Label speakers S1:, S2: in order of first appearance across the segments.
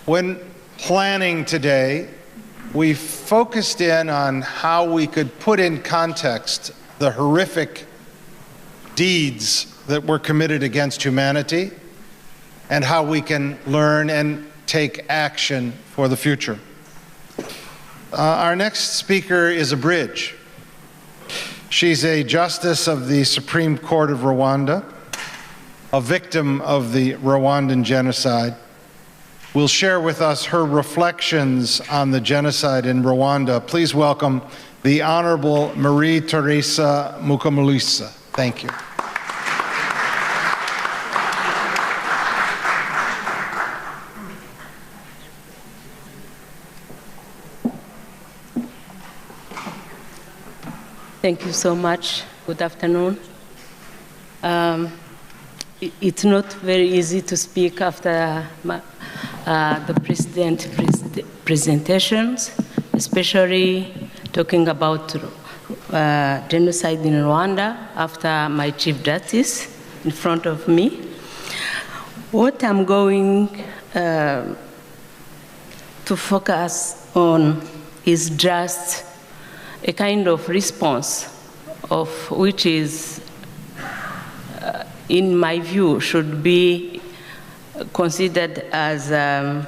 S1: When planning today, we focused in on how we could put in context the horrific deeds that were committed against humanity and how we can learn and take action for the future. Our next speaker is a bridge. She's a justice of the Supreme Court of Rwanda, a victim of the Rwandan genocide, will share with us her reflections on the genocide in Rwanda. Please welcome the Honourable Marie-Thérèse Mukamulisa. Thank you.
S2: Thank you so much. Good afternoon. It's not very easy to speak after the President's presentations, especially talking about genocide in Rwanda after my Chief Justice in front of me. What I'm going to focus on is just a kind of response of which is, in my view, should be considered as a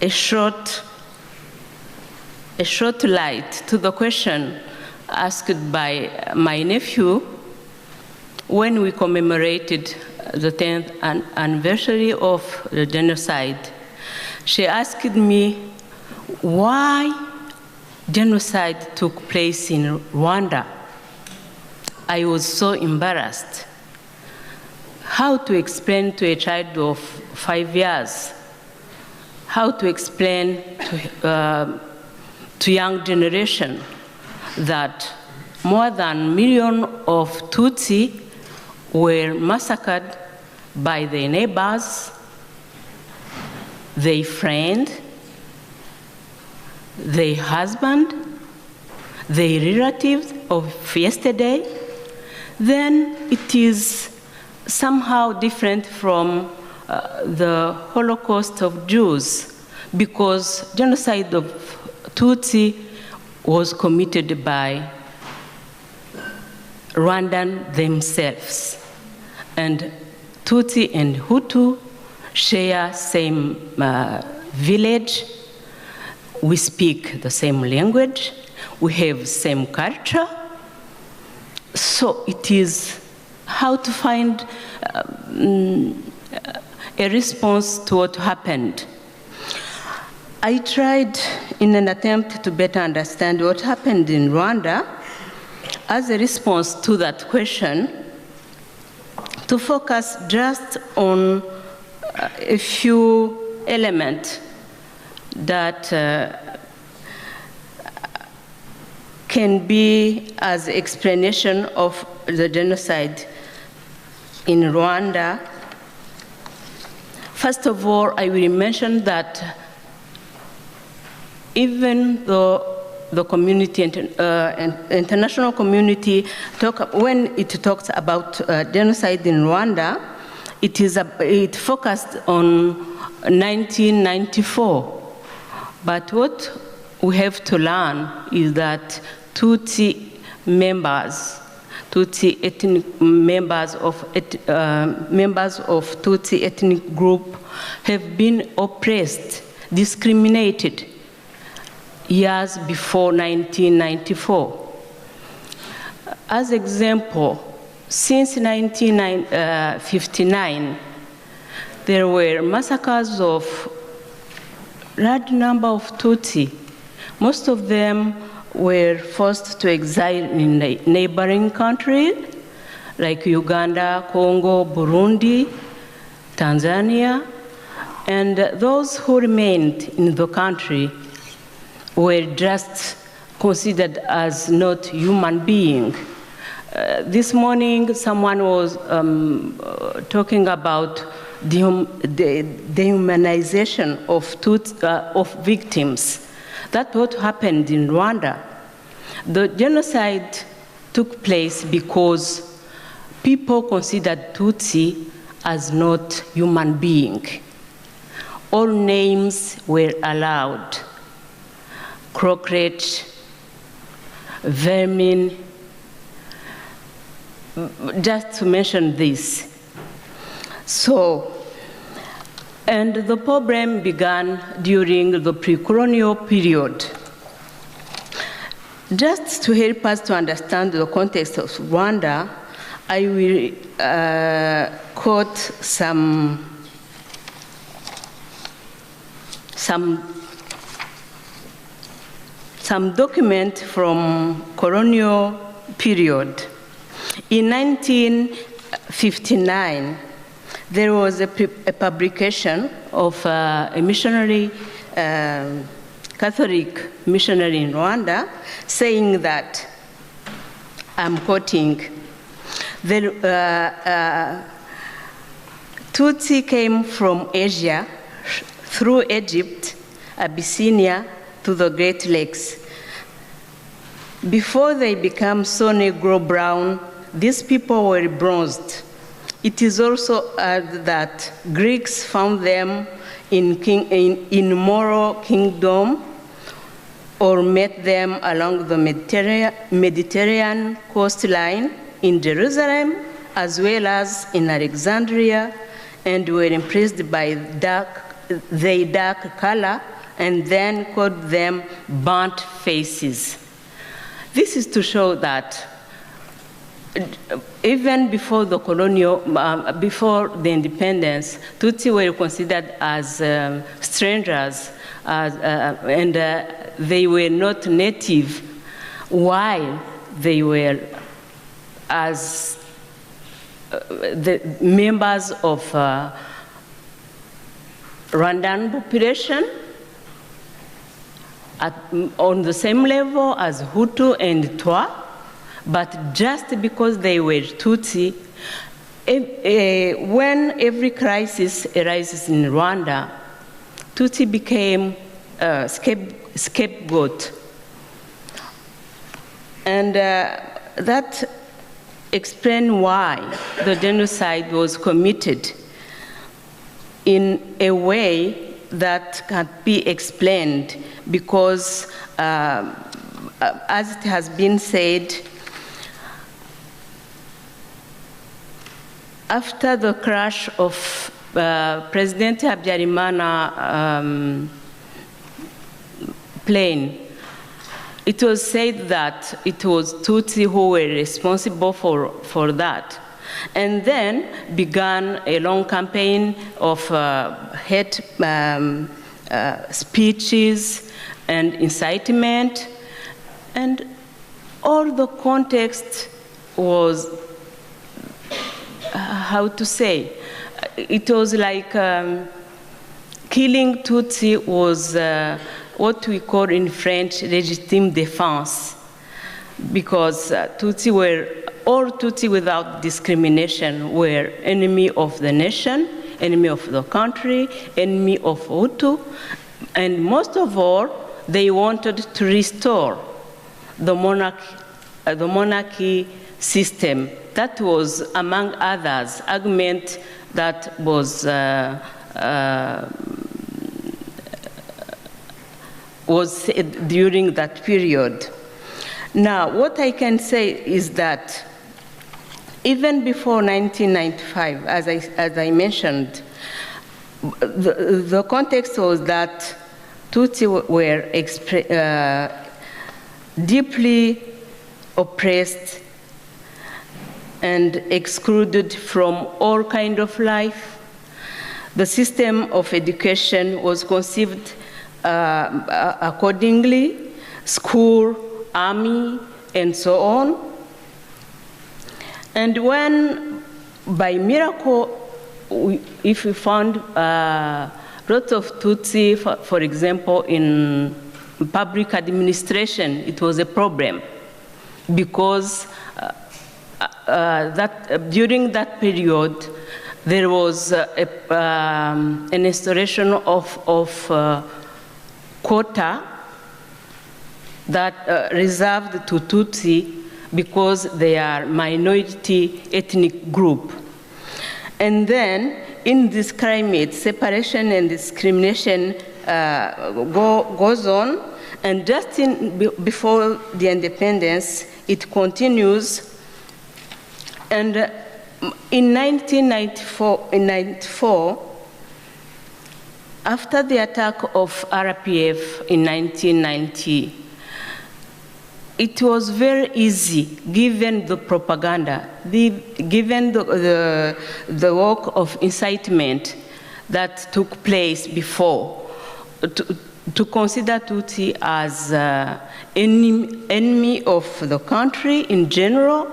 S2: short light to the question asked by my nephew when we commemorated the 10th anniversary of the genocide. She asked me why genocide took place in Rwanda. I was so embarrassed. How to explain to a child of 5 years? How to explain to young generation that more than 1 million of Tutsi were massacred by their neighbors, their friend, their husband, their relatives of yesterday? Then it is somehow different from the Holocaust of Jews, because genocide of Tutsi was committed by Rwandan themselves. And Tutsi and Hutu share same village. We speak the same language. We have same culture. So it is how to find a response to what happened. I tried, in an attempt to better understand what happened in Rwanda, as a response to that question, to focus just on a few elements that can be as explanation of the genocide in Rwanda. First of all, I will mention that even though the community, international community, when it talks about genocide in Rwanda, it focused on 1994. But what we have to learn is that Tutsi members, Tutsi ethnic members of Tutsi ethnic group have been oppressed, discriminated years before 1994. As example, since 1959, there were massacres of large number of Tutsi. Most of them were forced to exile in neighboring countries like Uganda, Congo, Burundi, Tanzania, and those who remained in the country were just considered as not human beings. This morning, someone was talking about the dehumanization of victims. That's what happened in Rwanda. The genocide took place because people considered Tutsi as not human being. all names were allowed. Cockroach, vermin, just to mention this. So, and the problem began during the pre-colonial period. Just to help us to understand the context of Rwanda, I will quote some document from colonial period. In 1959, there was a publication of a missionary, Catholic missionary in Rwanda, saying that, I'm quoting, Tutsi came from Asia through Egypt, Abyssinia, to the Great Lakes. Before they became so negro brown, these people were bronzed. It is also that Greeks found them in Moro Kingdom or met them along the Mediterranean coastline in Jerusalem as well as in Alexandria, and were impressed by their dark color and then called them burnt faces. This is to show that even before the before the independence, Tutsi were considered as strangers, and they were not native, while they were as the members of Rwandan population on the same level as Hutu and Twa, but just because they were Tutsi, when every crisis arises in Rwanda, Tutsi became a scapegoat. And that explains why the genocide was committed in a way that can be explained, because as it has been said, after the crash of President Habyarimana plane, it was said that it was Tutsi who were responsible for that. And then began a long campaign of hate speeches and incitement, and all the context was, how to say, it was like killing Tutsi was what we call in French legitime defense, because all Tutsi without discrimination were enemy of the nation, enemy of the country, enemy of Hutu, and most of all, they wanted to restore the monarchy system. That was, among others, argument that was said during that period. Now, what I can say is that even before 1995, as I mentioned, the context was that Tutsi were deeply oppressed and excluded from all kinds of life. The system of education was conceived accordingly, school, army, and so on. And when, by miracle, if we found lots of Tutsi, for example, in public administration, it was a problem, because during that period, there was an instauration of quota that reserved to Tutsi because they are minority ethnic group. And then in this climate, separation and discrimination goes on, and just before the independence, it continues. And in 1994, after the attack of RPF in 1990, it was very easy, given the propaganda, given the work of incitement that took place before, to consider Tutsi as enemy of the country in general,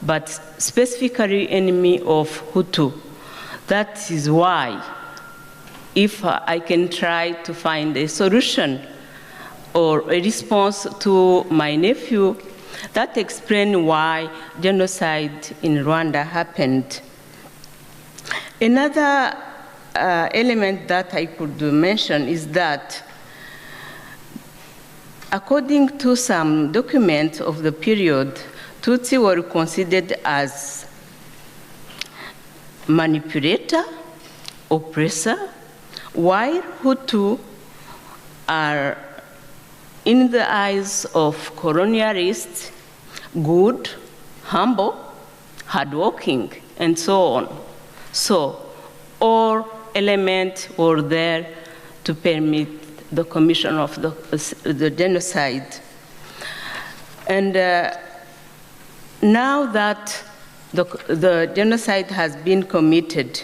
S2: but specifically enemy of Hutu. That is why, if I can try to find a solution or a response to my nephew, that explains why genocide in Rwanda happened. Another element that I could mention is that, according to some documents of the period, Tutsi were considered as manipulator, oppressor, while Hutu are, in the eyes of colonialists, good, humble, hardworking, and so on. So all elements were there to permit the commission of the genocide. And now that the genocide has been committed,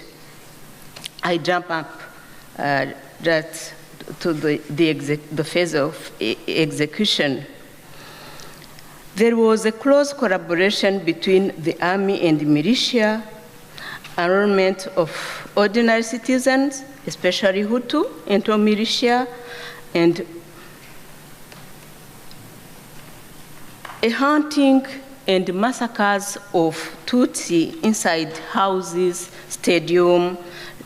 S2: I jump up that to the phase of execution. There was a close collaboration between the army and the militia, enrollment of ordinary citizens, especially Hutu, into militia, and a hunting and massacres of Tutsi inside houses, stadium,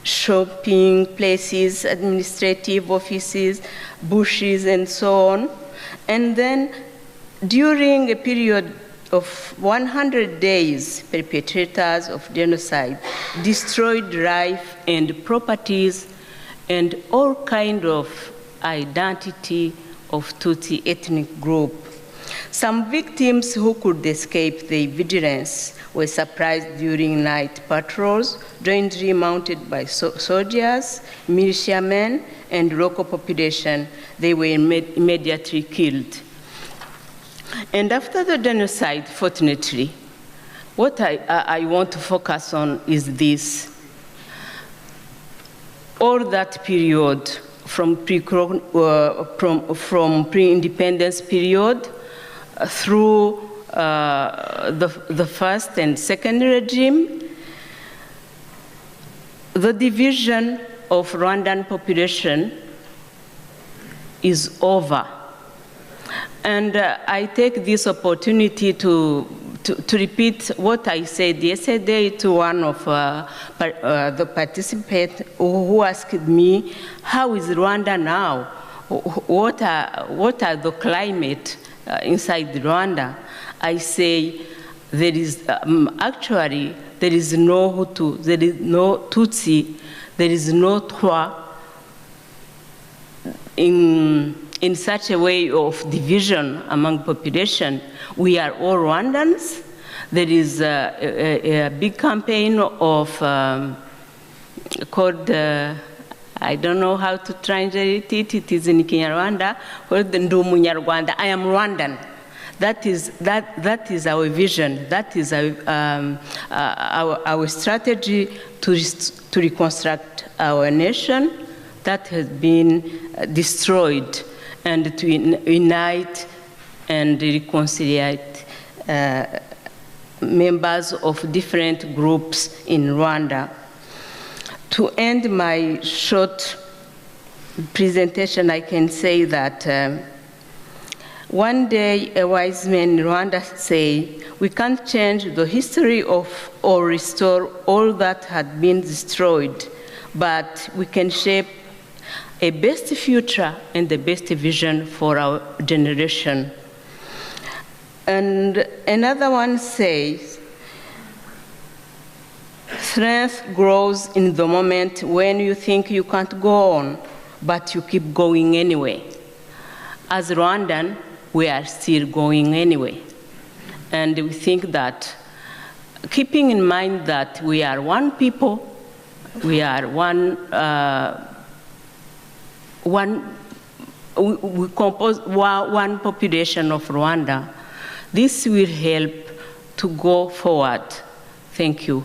S2: shopping places, administrative offices, bushes, and so on. And then during a period of 100 days, perpetrators of genocide destroyed life and properties and all kinds of identity of Tutsi ethnic group. Some victims who could escape the vigilance were surprised during night patrols, jointly mounted by soldiers, militiamen, and local population. They were immediately killed. And after the genocide, fortunately, what I want to focus on is this. All that period, from pre-independence period, through the first and second regime, the division of Rwandan population is over. And I take this opportunity to repeat what I said yesterday to one of the participants who asked me, how is Rwanda now? What are the climate inside Rwanda? I say there is actually there is no Hutu, there is no Tutsi, there is no Twa in such a way of division among population. We are all Rwandans. There is a big campaign of called I don't know how to translate it. It is in Kinyarwanda. Called Ndu Munyarwanda. I am Rwandan. That is our vision. That is our strategy to reconstruct our nation that has been destroyed, and to unite and reconcile members of different groups in Rwanda. To end my short presentation, I can say that one day a wise man in Rwanda said, we can't change the history of or restore all that had been destroyed, but we can shape a best future and the best vision for our generation. And another one says, Strength grows in the moment when you think you can't go on, but you keep going anyway. As Rwandan, we are still going anyway. And we think that, keeping in mind that we are one people, we are we compose one population of Rwanda, this will help to go forward. Thank you.